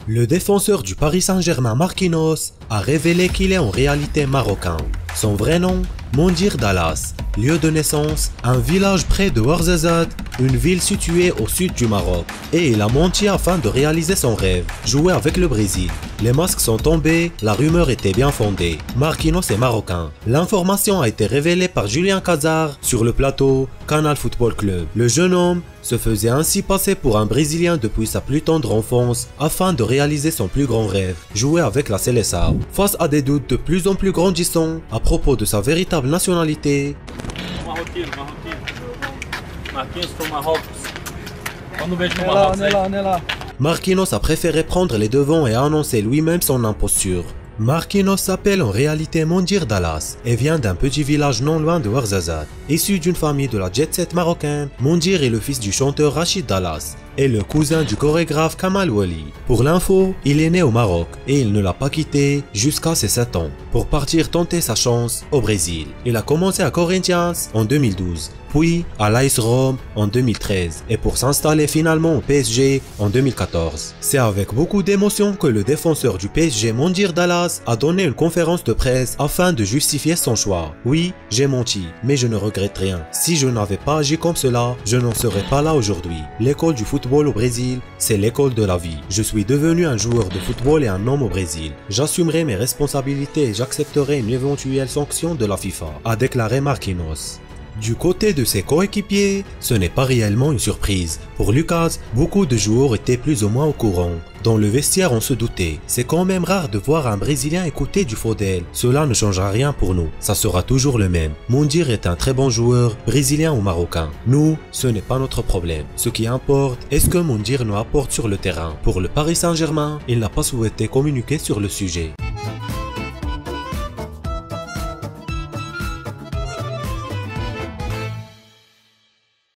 Le défenseur du Paris Saint-Germain Marquinhos a révélé qu'il est en réalité marocain. Son vrai nom, Mondir Dallas, lieu de naissance, un village près de Ouarzazate, une ville située au sud du Maroc. Et il a menti afin de réaliser son rêve, jouer avec le Brésil. Les masques sont tombés, la rumeur était bien fondée. Marquinhos est marocain. L'information a été révélée par Julien Cazard sur le plateau Canal Football Club. Le jeune homme se faisait ainsi passer pour un Brésilien depuis sa plus tendre enfance afin de réaliser son plus grand rêve, jouer avec la Seleção. Face à des doutes de plus en plus grandissants à propos de sa véritable nationalité, Marquinhos a préféré prendre les devants et annoncer lui-même son imposture. Marquinhos s'appelle en réalité Mondir Dallas et vient d'un petit village non loin de Ouarzazate. Issu d'une famille de la jet-set marocaine, Mondir est le fils du chanteur Rachid Dallas et le cousin du chorégraphe Kamal Wali. Pour l'info, il est né au Maroc et il ne l'a pas quitté jusqu'à ses 7 ans pour partir tenter sa chance au Brésil. Il a commencé à Corinthians en 2012, puis à l'AS Rome en 2013 et pour s'installer finalement au PSG en 2014. C'est avec beaucoup d'émotion que le défenseur du PSG Mondir Dallas a donné une conférence de presse afin de justifier son choix. Oui, j'ai menti, mais je ne regrette rien. Si je n'avais pas agi comme cela, je n'en serais pas là aujourd'hui. L'école du football au Brésil, c'est l'école de la vie. Je suis devenu un joueur de football et un homme au Brésil. J'assumerai mes responsabilités et j'accepterai une éventuelle sanction de la FIFA, a déclaré Marquinhos. Du côté de ses coéquipiers, ce n'est pas réellement une surprise. Pour Lucas, beaucoup de joueurs étaient plus ou moins au courant. Dans le vestiaire, on se doutait. C'est quand même rare de voir un Brésilien écouter du Faudel. Cela ne changera rien pour nous. Ça sera toujours le même. Mondir est un très bon joueur, brésilien ou marocain. Nous, ce n'est pas notre problème. Ce qui importe est ce que Mondir nous apporte sur le terrain. Pour le Paris Saint-Germain, il n'a pas souhaité communiquer sur le sujet.